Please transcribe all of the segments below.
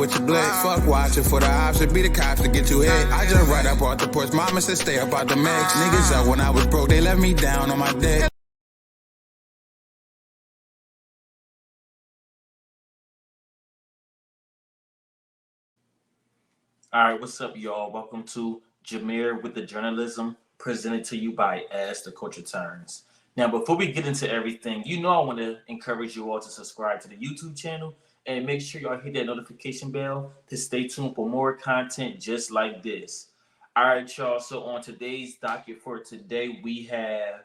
with your blick. Fuck watching for the option, be the cops to get you hit. I just right up off the porch, mama said stay up out the mix. Niggas up when I was broke, they left me down on my dick. All right, what's up, y'all? Welcome to Jameer with the Journalism, presented to you by As the Culture Turns. Now, before we get into everything, I want to encourage you all to subscribe to the YouTube channel and make sure y'all hit that notification bell to stay tuned for more content just like this. All right, y'all. So on today's docket for today, we have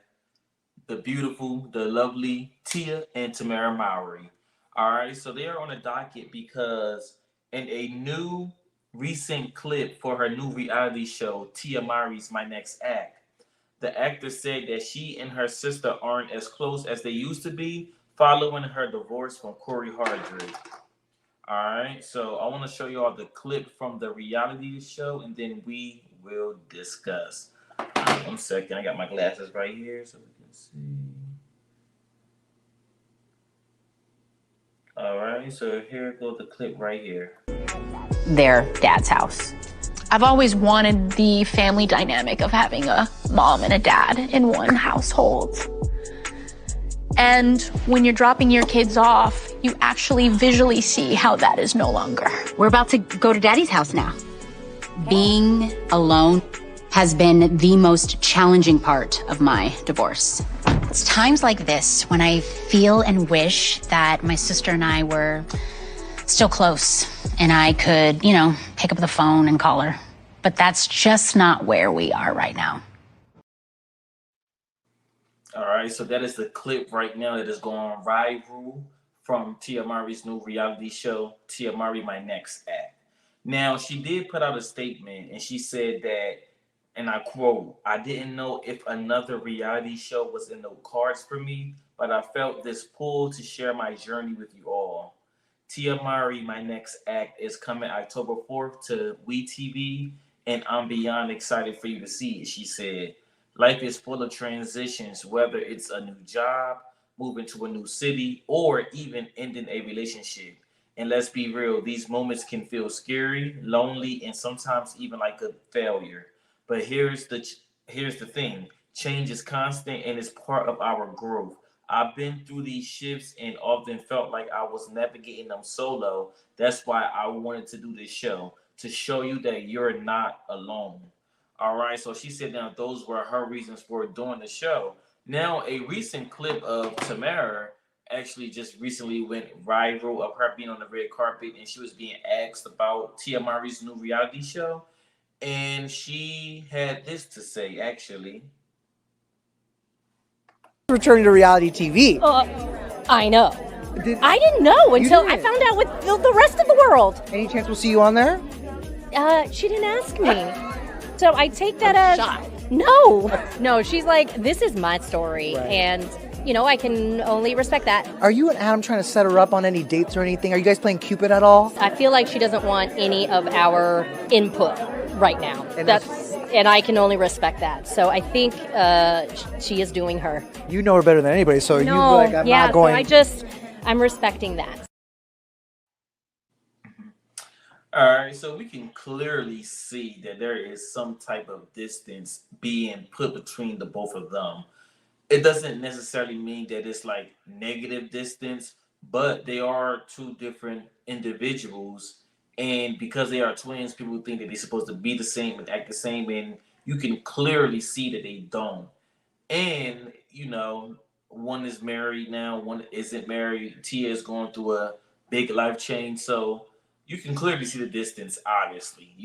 the beautiful, the lovely Tia and Tamera Mowry. All right, so they are on the docket because in a new recent clip for her new reality show, Tia Mowry's My Next Act, the actor said that she and her sister aren't as close as they used to be following her divorce from Corey Hardrick. All right, so I want to show you all the clip from the reality show and then we will discuss. 1 second, I got my glasses right here so we can see. All right, so here goes the clip right here. Their dad's house. I've always wanted the family dynamic of having a mom and a dad in one household. And when you're dropping your kids off, you actually visually see how that is no longer. We're about to go to Daddy's house now. Being alone has been the most challenging part of my divorce. It's times like this when I feel and wish that my sister and I were still close and I could, pick up the phone and call her. But that's just not where we are right now. All right, so that is the clip right now that is going viral from Tia Mowry's new reality show, Tia Mowry My Next Act. Now, she did put out a statement and she said that, and I quote, "I didn't know if another reality show was in the cards for me, but I felt this pull to share my journey with you all. Tia Mowry My Next Act is coming October 4th to WeTV, and I'm beyond excited for you to see it," she said. "Life is full of transitions, whether it's a new job, moving to a new city, or even ending a relationship. And let's be real, these moments can feel scary, lonely, and sometimes even like a failure. But here's the thing. Change is constant and is part of our growth. I've been through these shifts and often felt like I was navigating them solo. That's why I wanted to do this show, to show you that you're not alone." All right, so she said now those were her reasons for doing the show. Now, a recent clip of Tamera actually just recently went viral of her being on the red carpet and she was being asked about Tia Mowry's new reality show. And she had this to say, actually. Returning to reality TV. I know. I didn't know until I found out with the rest of the world. Any chance we'll see you on there? She didn't ask me. So I take that as no. She's like, this is my story, right. And I can only respect that. Are you and Adam trying to set her up on any dates or anything? Are you guys playing Cupid at all? I feel like she doesn't want any of our input right now. And I can only respect that. So I think she is doing her. You know her better than anybody, so you're like, I'm not going. So I'm respecting that. All right, so we can clearly see that there is some type of distance being put between the both of them. It doesn't necessarily mean that it's like negative distance, but they are two different individuals. And because they are twins, people think that they're supposed to be the same and act the same. And you can clearly see that they don't. And, one is married now, one isn't married. Tia is going through a big life change. So you can clearly see the distance, obviously,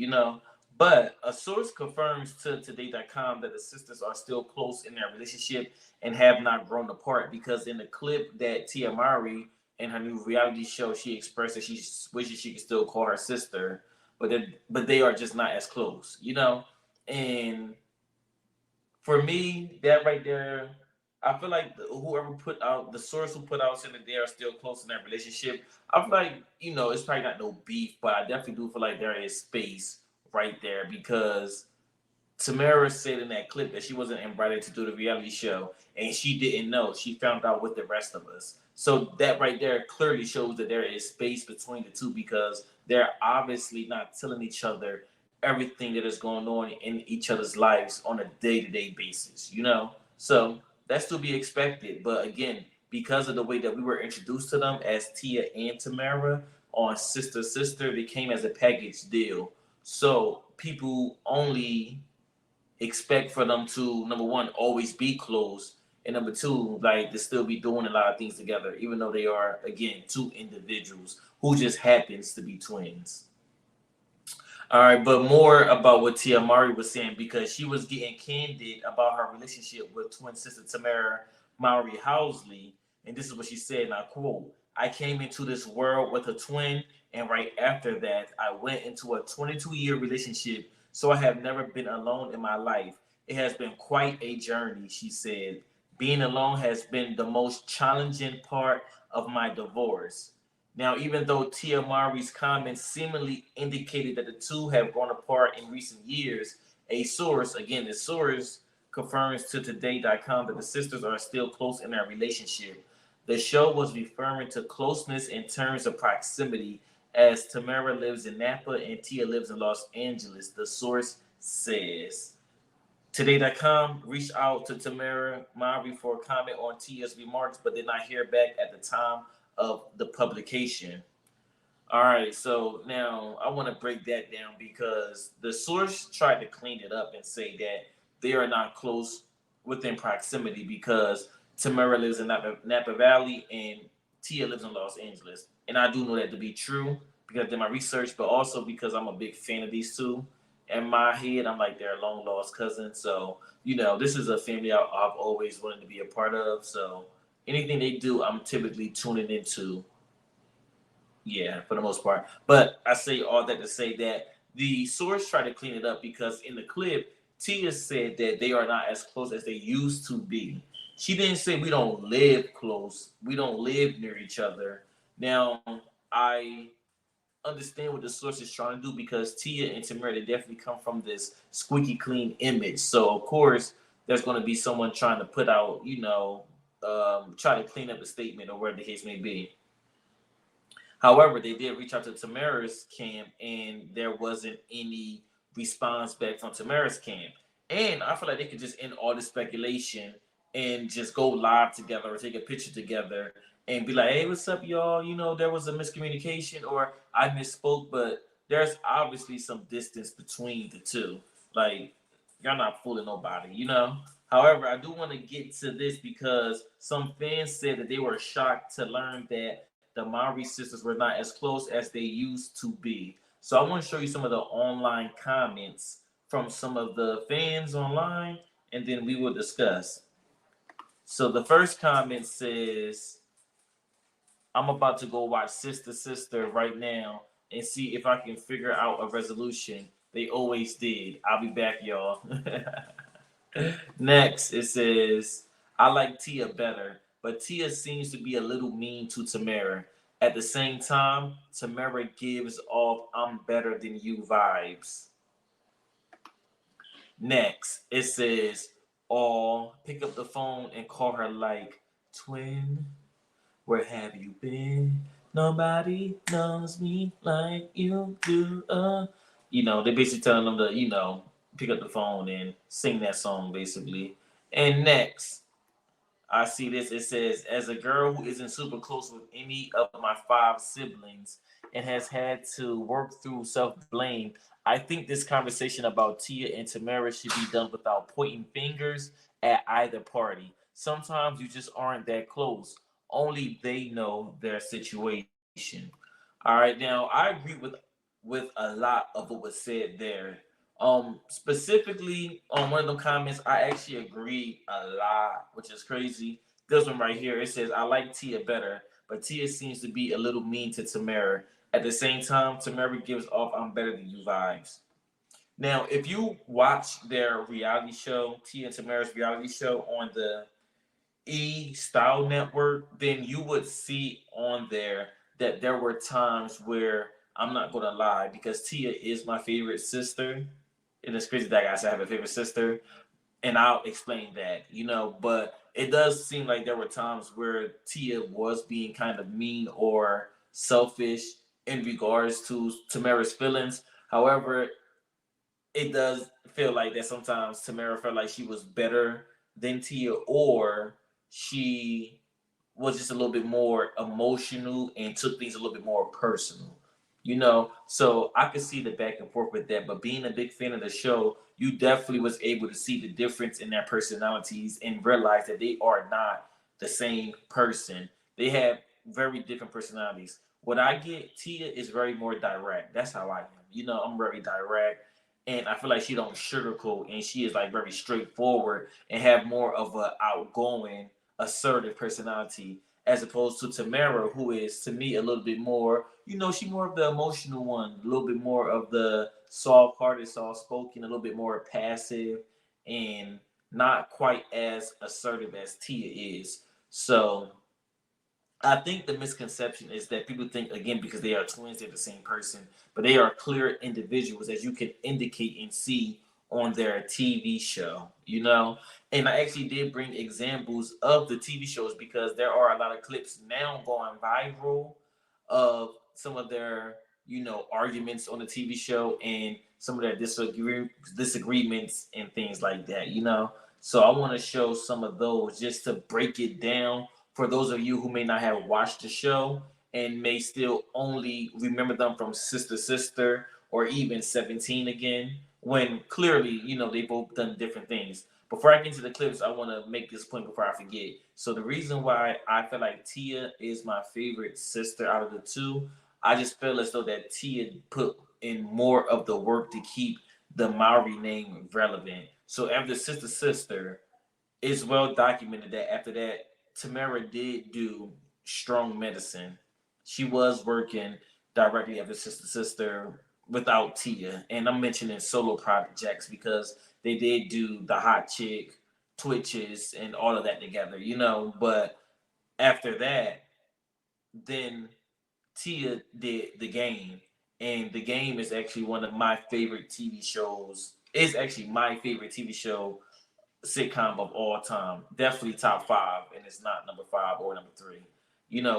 But a source confirms to Today.com that the sisters are still close in their relationship and have not grown apart, because in the clip that Tia Mowry in her new reality show, she expressed that she wishes she could still call her sister, but they are just not as close, And for me, that right there, I feel like whoever put out, the source who put out saying that they are still close in their relationship, I feel like, it's probably not no beef, but I definitely do feel like there is space right there, because Tamera said in that clip that she wasn't invited to do the reality show and she didn't know. She found out with the rest of us. So that right there clearly shows that there is space between the two because they're obviously not telling each other everything that is going on in each other's lives on a day-to-day basis, you know? So that's to be expected. But again, because of the way that we were introduced to them as Tia and Tamera on Sister Sister, they came as a package deal. So people only expect for them to, number one, always be close, and number two, like to still be doing a lot of things together, even though they are, again, two individuals who just happens to be twins. All right, but more about what Tia Mowry was saying because she was getting candid about her relationship with twin sister Tamera Mowry Housley, and this is what she said, and I quote, "I came into this world with a twin, and right after that, I went into a 22-year relationship, so I have never been alone in my life. It has been quite a journey," she said. "Being alone has been the most challenging part of my divorce." Now, even though Tia Mowry's comments seemingly indicated that the two have grown apart in recent years, a source, again, the source confirms to Today.com that the sisters are still close in their relationship. The show was referring to closeness in terms of proximity, as Tamera lives in Napa and Tia lives in Los Angeles, the source says. Today.com reached out to Tamera Mowry for a comment on Tia's remarks, but did not hear back at the time of the publication. All right, so now I want to break that down because the source tried to clean it up and say that they are not close within proximity because Tamera lives in Napa Valley and Tia lives in Los Angeles. And I do know that to be true because I did my research, but also because I'm a big fan of these two. In my head, I'm like they're long lost cousins. So, you know, this is a family I've always wanted to be a part of. So anything they do, I'm typically tuning into. Yeah, for the most part. But I say all that to say that the source tried to clean it up because in the clip, Tia said that they are not as close as they used to be. She didn't say we don't live close, we don't live near each other. Now, I understand what the source is trying to do because Tia and Tamera they definitely come from this squeaky clean image. So of course, there's going to be someone trying to put out, try to clean up a statement or whatever the case may be. However, they did reach out to Tamara's camp, and there wasn't any response back from Tamara's camp. And I feel like they could just end all the speculation and just go live together or take a picture together and be like, "Hey, what's up, y'all? You know, there was a miscommunication or I misspoke, but there's obviously some distance between the two. Like, y'all not fooling nobody, you know?" However, I do want to get to this because some fans said that they were shocked to learn that the Mowry sisters were not as close as they used to be. So I want to show you some of the online comments from some of the fans online, and then we will discuss. So the first comment says, "I'm about to go watch Sister Sister right now and see if I can figure out a resolution. They always did. I'll be back, y'all." Next, it says, "I like Tia better, but Tia seems to be a little mean to Tamera. At the same time, Tamera gives off 'I'm better than you' vibes." Next, it says, "Oh, pick up the phone and call her like, 'Twin, where have you been? Nobody knows me like you do.'" They basically telling them to, pick up the phone and sing that song, basically. And next, I see this. It says, "As a girl who isn't super close with any of my 5 siblings and has had to work through self-blame, I think this conversation about Tia and Tamera should be done without pointing fingers at either party. Sometimes you just aren't that close. Only they know their situation." All right, now I agree with a lot of what was said there. Specifically on one of the comments, I actually agree a lot, which is crazy. This one right here, it says, "I like Tia better, but Tia seems to be a little mean to Tamera. At the same time, Tamera gives off 'I'm better than you' vibes." Now, if you watch their reality show, Tia and Tamera's reality show on the E Style Network, then you would see on there that there were times where, I'm not gonna lie, because Tia is my favorite sister, and it's crazy that I have a favorite sister, and I'll explain that, but it does seem like there were times where Tia was being kind of mean or selfish in regards to Tamera's feelings. However, it does feel like that sometimes Tamera felt like she was better than Tia, or she was just a little bit more emotional and took things a little bit more personal. So I could see the back and forth with that. But being a big fan of the show, you definitely was able to see the difference in their personalities and realize that they are not the same person. They have very different personalities. What I get, Tia is very more direct. That's how I am. I'm very direct, and I feel like she don't sugarcoat, and she is like very straightforward and have more of a outgoing, assertive personality, as opposed to Tamera, who is to me a little bit more, she's more of the emotional one, a little bit more of the soft-hearted, soft-spoken, a little bit more passive, and not quite as assertive as Tia is. So I think the misconception is that people think, again, because they are twins, they're the same person, but they are clear individuals, as you can indicate and see on their TV show, And I actually did bring examples of the TV shows because there are a lot of clips now going viral of some of their, arguments on the TV show and some of their disagreements and things like that. So I want to show some of those just to break it down for those of you who may not have watched the show and may still only remember them from Sister Sister or even 17 again, when clearly, they both done different things. Before I get into the clips, I want to make this point before I forget. So the reason why I feel like Tia is my favorite sister out of the two, I just feel as though that Tia put in more of the work to keep the Mowry name relevant. So after Sister Sister, it's well documented that after that, Tamera did do strong medicine. She was working directly after Sister Sister without Tia. And I'm mentioning solo projects because they did do the Hot Chick, Twitches, and all of that together, But after that, then Tia did The Game. And The Game is actually one of my favorite TV shows. It's actually my favorite TV show sitcom of all time. Definitely top 5, and it's not number 5 or number 3.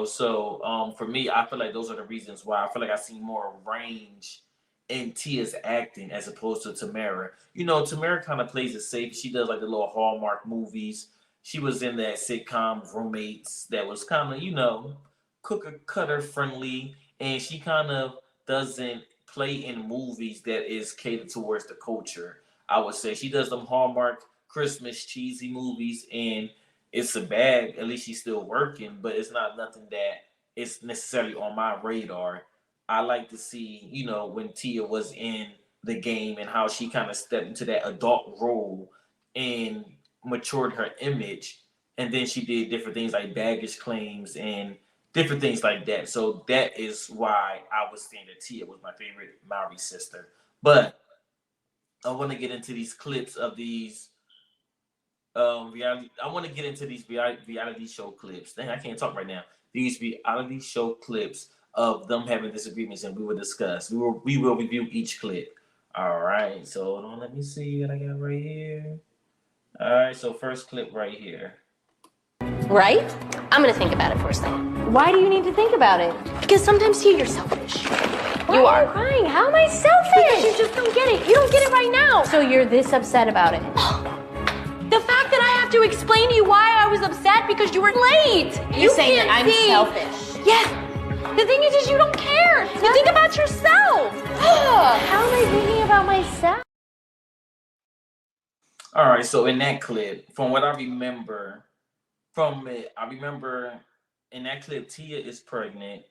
So for me, I feel like those are the reasons why I feel like I see more range in Tia's acting as opposed to Tamera. Tamera kind of plays it safe. She does like the little Hallmark movies. She was in that sitcom Roommates that was kind of, cooker cutter friendly, and she kind of doesn't play in movies that is catered towards the culture. I would say she does them Hallmark Christmas cheesy movies, and it's a bag. At least she's still working, but it's not nothing that is necessarily on my radar. I like to see, when Tia was in The Game and how she kind of stepped into that adult role and matured her image. And then she did different things like baggage claims and different things like that. So that is why I was saying that Tia was my favorite Mowry sister. But I want to get into these clips of these reality. I want to get into these reality show clips. Dang, I can't talk right now. These reality show clips of them having disagreements, and we will discuss. We will review each clip. All right. So hold on, let me see what I got right here. All right. So first clip right here. Right? I'm gonna think about it for a second. Why do you need to think about it? Because sometimes you're selfish. You are crying. How am I selfish? Because you just don't get it. You don't get it right now. So you're this upset about it. The fact that I have to explain to you why I was upset because you were late. You're saying that I'm selfish. Yes. The thing is you don't care. You think about yourself. How am I thinking about myself? All right. So in that clip, from what I remember from it, I remember in that clip, Tia is pregnant.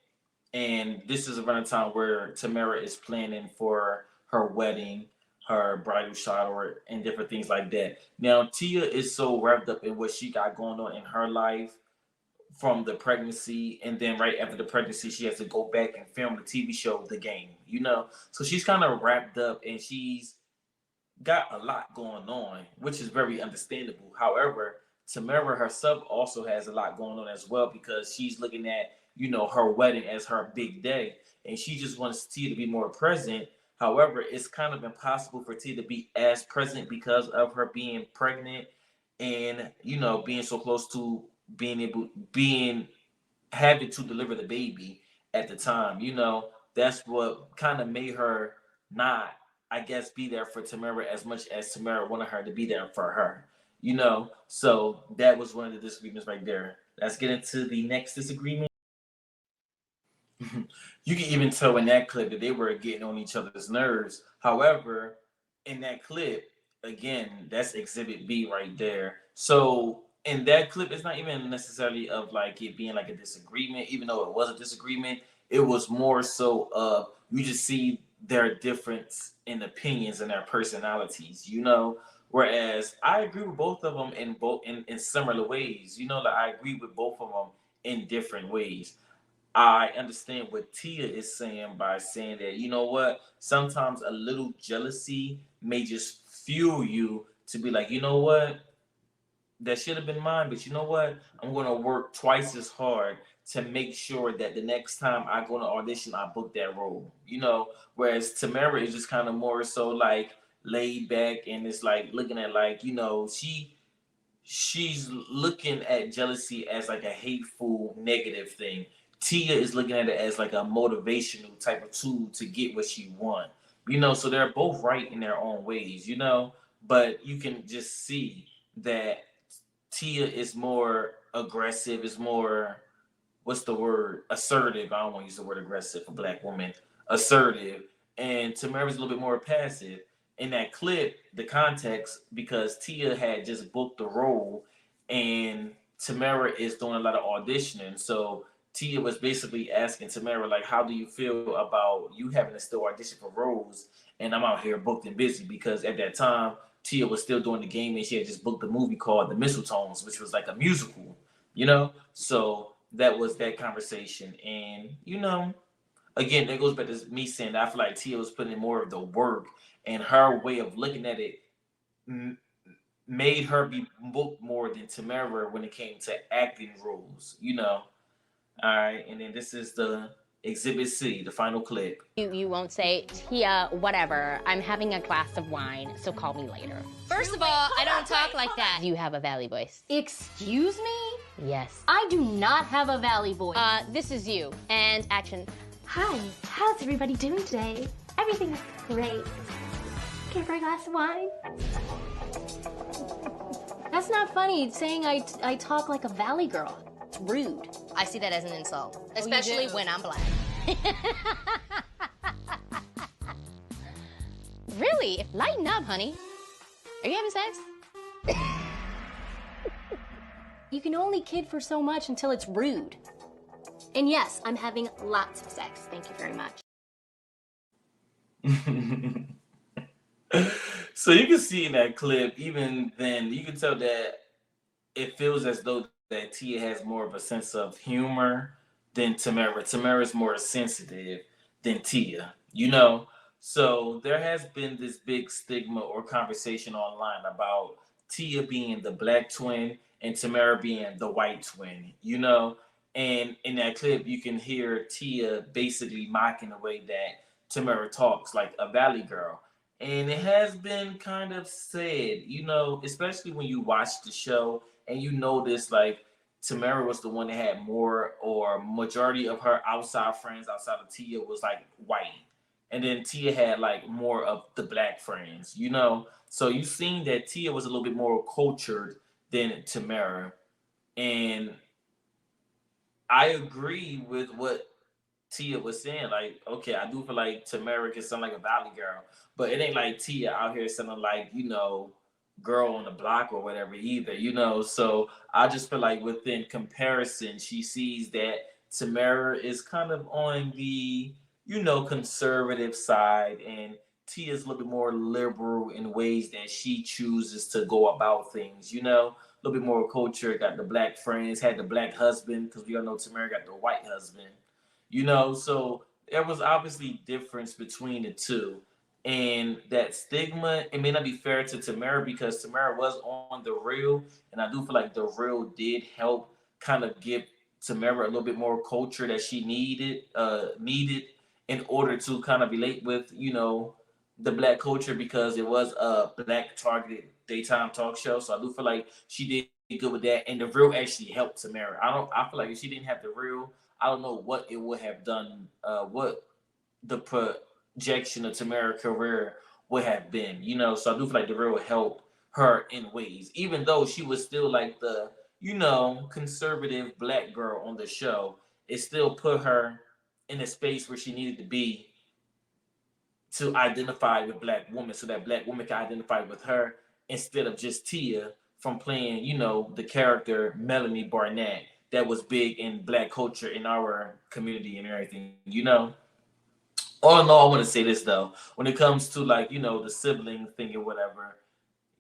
And this is around the time where Tamera is planning for her wedding, her bridal shower, and different things like that. Now, Tia is so wrapped up in what she got going on in her life from the pregnancy, and then right after the pregnancy, she has to go back and film the TV show, The Game, So she's kind of wrapped up, and she's got a lot going on, which is very understandable. However, Tamera herself also has a lot going on as well because she's looking at, her wedding as her big day, and she just wants Tia to be more present However, it's kind of impossible for Tia to be as present because of her being pregnant and being so close to being having to deliver the baby at the time. That's what kind of made her not, I guess, be there for Tamera as much as Tamera wanted her to be there for her. So that was one of the disagreements right there. Let's get into the next disagreement. You can even tell in that clip that they were getting on each other's nerves. However, in that clip, again, that's exhibit B right there. So in that clip, it's not even necessarily of like it being like a disagreement, even though it was a disagreement. It was more so of you just see their difference in opinions and their personalities. Whereas I agree with both of them in similar ways. Like I agree with both of them in different ways. I understand what Tia is saying by saying that, you know what, sometimes a little jealousy may just fuel you to be like, you know what, that should have been mine, but you know what, I'm going to work twice as hard to make sure that the next time I go to audition, I book that role. Whereas Tamera is just kind of more so like laid back and it's like looking at like, she's looking at jealousy as like a hateful, negative thing. Tia is looking at it as like a motivational type of tool to get what she wants. So they're both right in their own ways. But you can just see that Tia is more aggressive, is more, what's the word? Assertive. I don't want to use the word aggressive for Black women. Assertive. And Tamara's a little bit more passive. In that clip, the context, because Tia had just booked the role and Tamera is doing a lot of auditioning. So Tia was basically asking Tamera, like, how do you feel about you having to still audition for roles? And I'm out here booked and busy because at that time, Tia was still doing the game and she had just booked a movie called The Mistletones, which was like a musical. So that was that conversation. And, again, that goes back to me saying that I feel like Tia was putting in more of the work and her way of looking at it made her be booked more than Tamera when it came to acting roles. All right, and then this is the Exhibit C, the final clip. You won't say, Tia, whatever, I'm having a glass of wine, so call me later. First of all, I don't talk like that. You have a valley voice. Excuse me? Yes. I do not have a valley voice. This is you. And action. Hi, how's everybody doing today? Everything is great. Care for a glass of wine? That's not funny, saying I talk like a valley girl. It's rude. I see that as an insult, especially when I'm Black. Really? Lighten up, honey. Are you having sex? You can only kid for so much until it's rude. And yes, I'm having lots of sex. Thank you very much. So you can see in that clip, even then, you can tell that it feels as though that Tia has more of a sense of humor than Tamera. Tamera's more sensitive than Tia. So there has been this big stigma or conversation online about Tia being the Black twin and Tamera being the white twin. And in that clip, you can hear Tia basically mocking the way that Tamera talks, like a valley girl. And it has been kind of said, especially when you watch the show and you notice like Tamera was the one that had more or majority of her outside friends outside of Tia was like white. And then Tia had like more of the Black friends. So you seen that Tia was a little bit more cultured than Tamera. And I agree with what Tia was saying. Like, okay, I do feel like Tamera can sound like a valley girl, but it ain't like Tia out here sounding like, girl on the block or whatever either. So I just feel like within comparison, she sees that Tamera is kind of on the, conservative side, and Tia's a little bit more liberal in ways that she chooses to go about things, a little bit more culture, got the Black friends, had the Black husband, because we all know Tamera got the white husband, so there was obviously difference between the two. And that stigma, it may not be fair to Tamera because Tamera was on The Real, and I do feel like The Real did help kind of give Tamera a little bit more culture that she needed in order to kind of relate with, the black culture because it was a black targeted daytime talk show. So I do feel like she did good with that, and the real actually helped Tamera. I feel like if she didn't have the real, I don't know what it would have done. What the projection of Tamera's career would have been, So I do feel like the real helped her in ways, even though she was still like the, conservative black girl on the show. It still put her in a space where she needed to be to identify with black women, so that black women can identify with her instead of just Tia from playing, the character Melanie Barnett that was big in black culture in our community and everything. All in all, I want to say this though, when it comes to like, the sibling thing or whatever,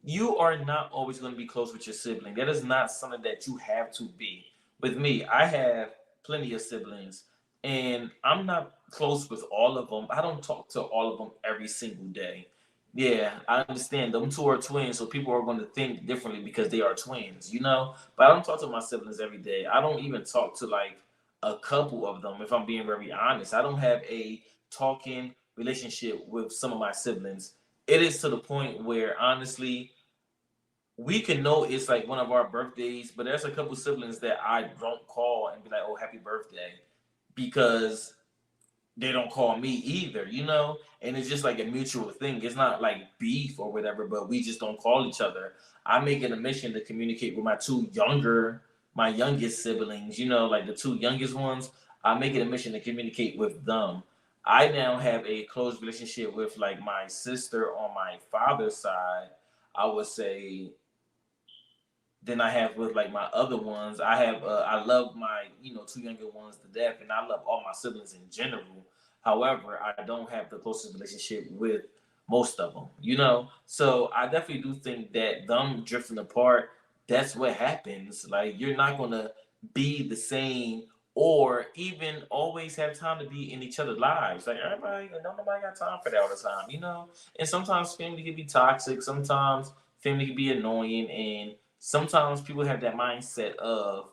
you are not always going to be close with your sibling. That is not something that you have to be. With me, I have plenty of siblings, and I'm not close with all of them. I don't talk to all of them every single day. Yeah, I understand. Them two are twins, so people are going to think differently because they are twins. But I don't talk to my siblings every day. I don't even talk to like a couple of them, if I'm being very honest. I don't have a talking relationship with some of my siblings. It is to the point where honestly, we can know it's like one of our birthdays, but there's a couple siblings that I don't call and be like, "Oh, happy birthday," because they don't call me either. And it's just like a mutual thing. It's not like beef or whatever, but we just don't call each other. I make it a mission to communicate with my youngest siblings, like the two youngest ones. I make it a mission to communicate with them. I now have a close relationship with like my sister on my father's side. I would say than I have with like my other ones. I love my two younger ones to death, and I love all my siblings in general. However, I don't have the closest relationship with most of them. So I definitely do think that them drifting apart, that's what happens. Like you're not gonna be the same or even always have time to be in each other's lives. Like everybody, nobody got time for that all the time. And sometimes family can be toxic. Sometimes family can be annoying, and sometimes people have that mindset of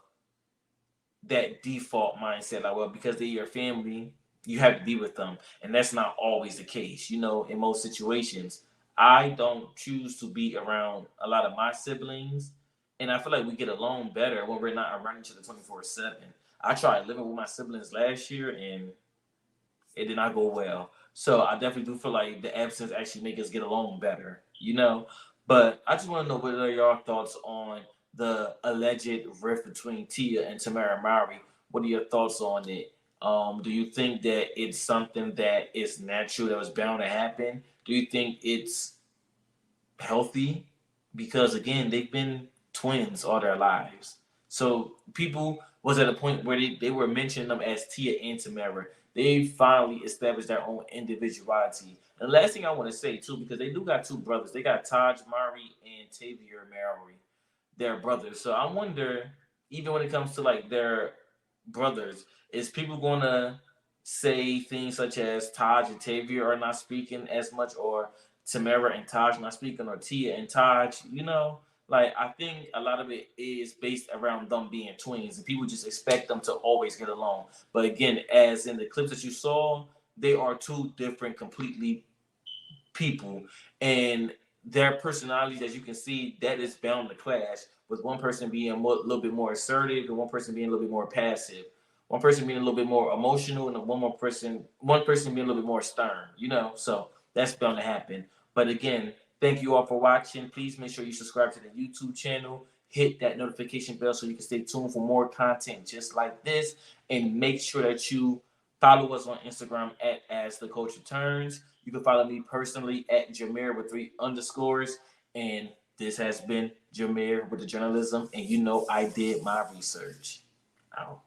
that default mindset, like, well, because they're your family, you have to be with them. And that's not always the case, in most situations. I don't choose to be around a lot of my siblings. And I feel like we get along better when we're not around each other 24/7. I tried living with my siblings last year and it did not go well. So I definitely do feel like the absence actually make us get along better. But I just want to know what are your thoughts on the alleged rift between Tia and Tamera Mowry. What are your thoughts on it? Do you think that it's something that is natural, that was bound to happen? Do you think it's healthy? Because again, they've been twins all their lives. So people was at a point where they were mentioning them as Tia and Tamera. They finally established their own individuality. And the last thing I want to say too, because they do got two brothers. They got Taj Mowry and Tavia Mowry. They're brothers. So I wonder, even when it comes to like their brothers, is people gonna say things such as Taj and Tavia are not speaking as much, or Tamera and Taj not speaking, or Tia and Taj? Like I think a lot of it is based around them being twins, and people just expect them to always get along. But again, as in the clips that you saw, they are two different, completely people, and their personalities, as you can see, that is bound to clash. With one person being a little bit more assertive, and one person being a little bit more passive. One person being a little bit more emotional, and one person being a little bit more stern. So that's bound to happen. But again, thank you all for watching. Please make sure you subscribe to the YouTube channel. Hit that notification bell so you can stay tuned for more content just like this. And make sure that you follow us on Instagram at As The Coach Returns. You can follow me personally at Jameer with 3 underscores. And this has been Jameer with the journalism. And I did my research. Out.